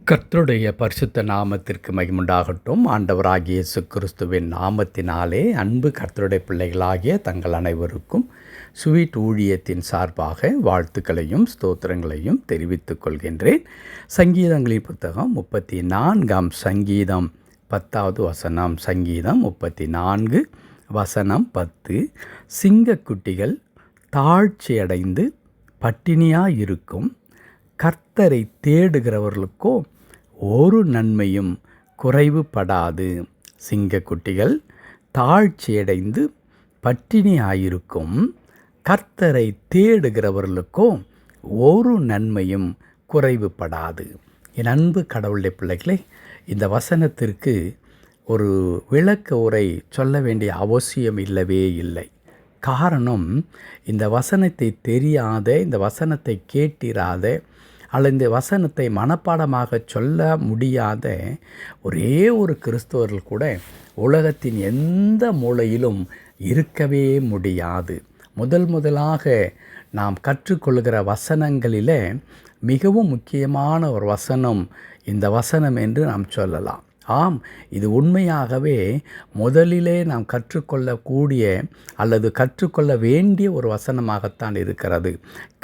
கர்த்தருடைய பரிசுத்த நாமத்திற்கு மகிமுண்டாகட்டும். ஆண்டவராகிய இயேசு கிறிஸ்துவின் நாமத்தினாலே அன்பு கர்த்தருடைய பிள்ளைகளாகிய தங்கள் அனைவருக்கும் ஸ்வீட் ஊழியத்தின் சார்பாக வாழ்த்துக்களையும் ஸ்தோத்திரங்களையும் தெரிவித்துக் கொள்கின்றேன். சங்கீதங்களின் புத்தகம் 34ஆம் சங்கீதம் 10வது வசனம். சங்கீதம் 34 வசனம் 10. சிங்கக்குட்டிகள் தாழ்ச்சியடைந்து பட்டினியாயிருக்கும், கர்த்தரை தேடுகிறவர்களுக்கோ ஒரு நன்மையும் குறைவுபடாது. சிங்கக்குட்டிகள் தாழ்ச்சியடைந்து பட்டினியாயிருக்கும், கர்த்தரை தேடுகிறவர்களுக்கோ ஒரு நன்மையும் குறைவுபடாது. என் அன்பு கடவுளுடைய பிள்ளைகளே, இந்த வசனத்திற்கு ஒரு விளக்க உரை சொல்ல வேண்டிய அவசியம் இல்லவே இல்லை. காரணம், இந்த வசனத்தை தெரியாத, இந்த வசனத்தை கேட்டிராத, அல்லது இந்த வசனத்தை மனப்பாடமாக சொல்ல முடியாத ஒரே ஒரு கிறிஸ்தவர்கள் கூட உலகத்தின் எந்த மூலையிலும் இருக்கவே முடியாது. முதலாக நாம் கற்றுக்கொள்கிற வசனங்களிலே மிகவும் முக்கியமான ஒரு வசனம் இந்த வசனம் என்று நாம் சொல்லலாம். ஆம், இது உண்மையாகவே முதலிலே நாம் கற்றுக்கொள்ளக்கூடிய அல்லது கற்றுக்கொள்ள வேண்டிய ஒரு வசனமாகத்தான் இருக்கிறது.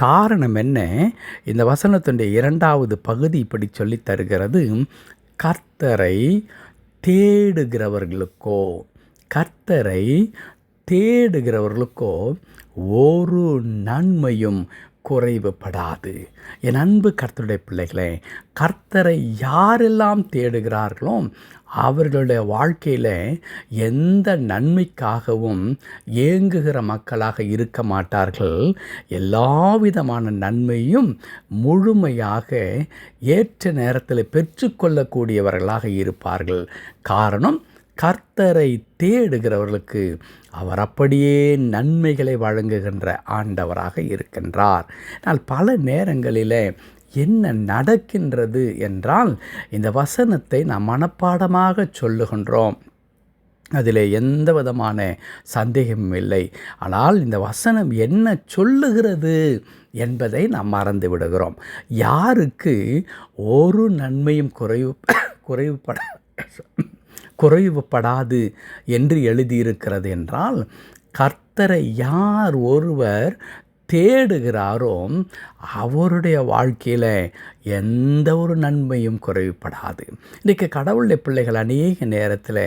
காரணம் என்ன? இந்த வசனத்தினுடைய 2வது பகுதி இப்படி சொல்லித் தருகிறது. கர்த்தரை தேடுகிறவர்களுக்கோ, கர்த்தரை தேடுகிறவர்களுக்கோ ஒரு நன்மையும் குறைவுபடாது. என் அன்பு கர்த்தருடைய பிள்ளைகளே, கர்த்தரை யாரெல்லாம் தேடுகிறார்களோ அவர்களுடைய வாழ்க்கையில் எந்த நன்மைக்காகவும் ஏங்குகிற மக்களாக இருக்க மாட்டார்கள். எல்லா விதமான நன்மையும் முழுமையாக ஏற்ற நேரத்தில் பெற்றுக்கொள்ளக்கூடியவர்களாக இருப்பார்கள். காரணம், கர்த்தரை தேடுகிறவர்களுக்கு அவர் அப்படியே நன்மைகளை வழங்குகின்ற ஆண்டவராக இருக்கின்றார். ஆனால் பல நேரங்களில் என்ன நடக்கின்றது என்றால், இந்த வசனத்தை நாம் மனப்பாடமாக சொல்லுகின்றோம், அதில் எந்த விதமான சந்தேகமும் இல்லை. ஆனால் இந்த வசனம் என்ன சொல்லுகிறது என்பதை நாம் மறந்து விடுகிறோம். யாருக்கு ஒரு நன்மையும் குறைவுபடாது என்று எழுதியிருக்கிறது என்றால், கர்த்தரை யார் ஒருவர் தேடுகிறாரோ அவருடைய வாழ்க்கையில் எந்த ஒரு நன்மையும் குறைவுபடாது. இன்றைக்கு கடவுளுடைய பிள்ளைகள் அநேக நேரத்தில்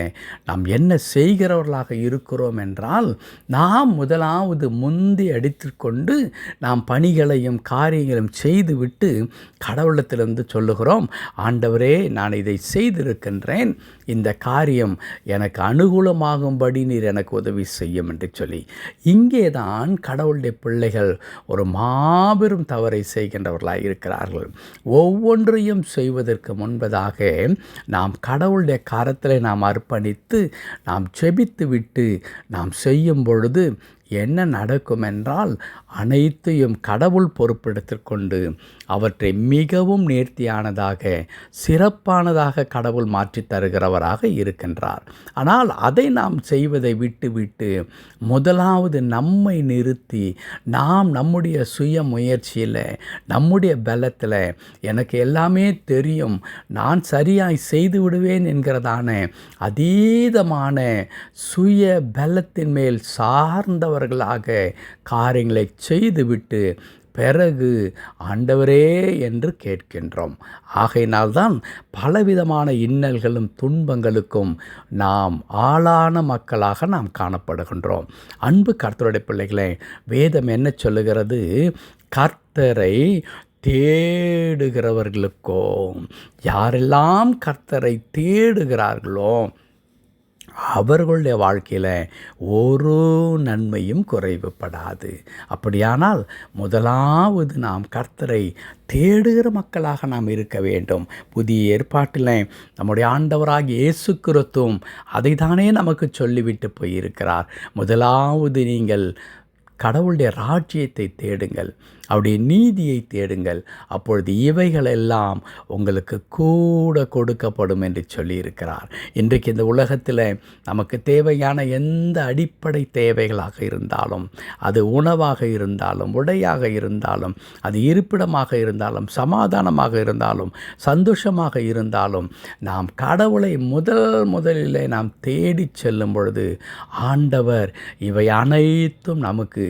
நாம் என்ன செய்கிறவர்களாக இருக்கிறோம் என்றால், நாம் முதலாவது முந்தி அடித்துக்கொண்டு நாம் பணிகளையும் காரியங்களையும் செய்துவிட்டு கடவுளத்திலிருந்து சொல்லுகிறோம், ஆண்டவரே, நான் இதை செய்திருக்கின்றேன், இந்த காரியம் எனக்கு அனுகூலமாகும்படி நீர் எனக்கு உதவி செய்யும் என்று சொல்லி. இங்கே தான் கடவுளுடைய பிள்ளைகள் ஒரு மாபெரும் தவறை செய்கின்றவர்களாக இருக்கிறார்கள். ஒவ்வொன்றையும் செய்வதற்கு முன்பதாக நாம் கடவுளுடைய கரத்தில் நாம் அர்ப்பணித்து நாம் செபித்து விட்டு நாம் செய்யும் பொழுது என்ன நடக்கும் என்றால், அனைத்தையும் கடவுள் பொறுப்பெடுத்துக்கொண்டு அவற்றை மிகவும் நேர்த்தியானதாக சிறப்பானதாக கடவுள் மாற்றி தருகிறவராக இருக்கின்றார். ஆனால் அதை நாம் செய்வதை விட்டு முதலாவது நம்மை நிறுத்தி நாம் நம்முடைய சுய முயற்சியில், நம்முடைய பலத்தில் எனக்கு எல்லாமே தெரியும், நான் சரியாய் செய்து விடுவேன் என்கிறதான அதீதமான சுய பலத்தின் மேல் சார்ந்தவர்களாக காரியங்களை செய்துவிட்டு பிறகு ஆண்டவரே என்று கேட்கின்றோம். ஆகையினால்தான் பலவிதமான இன்னல்களும் துன்பங்களுக்கும் நாம் ஆளான மக்களாக நாம் காணப்படுகின்றோம். அன்பு கர்த்தருடைய பிள்ளைகளே, வேதம் என்ன சொல்லுகிறது? கர்த்தரை தேடுகிறவர்களுக்கோ, யாரெல்லாம் கர்த்தரை தேடுகிறார்களோ அவர்களுடைய வாழ்க்கையில் ஒரு நன்மையும் குறைவுபடாது. அப்படியானால் முதலாவது நாம் கர்த்தரை தேடுகிற மக்களாக நாம் இருக்க வேண்டும். புதிய ஏற்பாட்டில் நம்முடைய ஆண்டவராகிய இயேசு கிறிஸ்துவும் அதை தானே நமக்கு சொல்லிவிட்டு போயிருக்கிறார். முதலாவது நீங்கள் கடவுளுடைய ராஜ்யத்தை தேடுங்கள், அவருடைய நீதியை தேடுங்கள், அப்பொழுது இவைகளெல்லாம் உங்களுக்கு கூட கொடுக்கப்படும் என்று சொல்லியிருக்கிறார். இன்றைக்கு இந்த உலகத்தில் நமக்கு தேவையான எந்த அடிப்படை தேவைகளாக இருந்தாலும், அது உணவாக இருந்தாலும், உடையாக இருந்தாலும், அது இருப்பிடமாக இருந்தாலும், சமாதானமாக இருந்தாலும், சந்தோஷமாக இருந்தாலும், நாம் கடவுளை முதலிலே நாம் தேடி செல்லும் பொழுது ஆண்டவர் இவை அனைத்தும் நமக்கு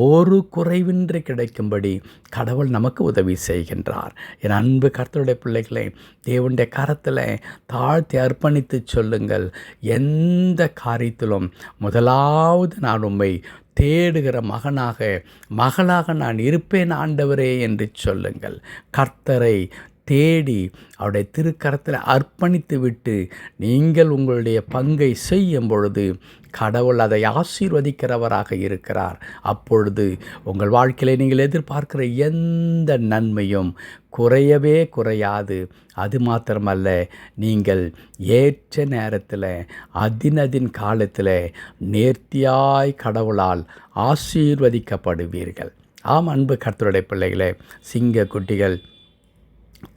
ஒரு குறைவின்றி கிடைக்கும்படி கடவுள் நமக்கு உதவி செய்கின்றார். என் அன்பு கர்த்தருடைய பிள்ளைகளை தேவனுடைய கரத்தில் தாழ்த்தி அர்ப்பணித்து சொல்லுங்கள், எந்த காரியத்திலும் முதலாவது நான் உம்மை தேடுகிற மகளாக நான் இருப்பேன் ஆண்டவரே என்று சொல்லுங்கள். கர்த்தரை தேடி அவருடைய திருக்கரத்தில் அர்ப்பணித்து விட்டு நீங்கள் உங்களுடைய பங்கை செய்யும் பொழுது கடவுள் அதை ஆசீர்வதிக்கிறவராக இருக்கிறார். அப்பொழுது உங்கள் வாழ்க்கையில் நீங்கள் எதிர்பார்க்கிற எந்த நன்மையும் குறையவே குறையாது. அது மாத்திரமல்ல, நீங்கள் ஏற்ற நேரத்தில் அதின் காலத்தில் நேர்த்தியாய் கடவுளால் ஆசீர்வதிக்கப்படுவீர்கள். ஆம் அன்பு கர்த்தருடைய பிள்ளைகளே, சிங்க குட்டிகள்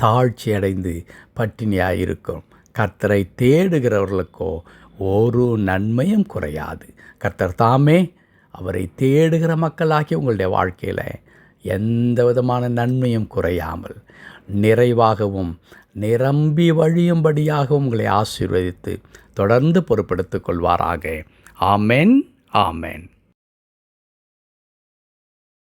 தாழ்ச்சி அடைந்து பட்டினியாயிருக்கும். கர்த்தரை தேடுகிறவர்களுக்கோ ஒரு நன்மையும் குறையாது. கர்த்தர் தாமே அவரை தேடுகிற மக்களாகி உங்களுடைய வாழ்க்கையில் எந்த விதமான நன்மையும் குறையாமல் நிறைவாகவும் நிரம்பி வழியும்படியாக உங்களை ஆசீர்வதித்து தொடர்ந்து பொறுப்பெடுத்துக் கொள்வாராக. ஆமென், ஆமென்.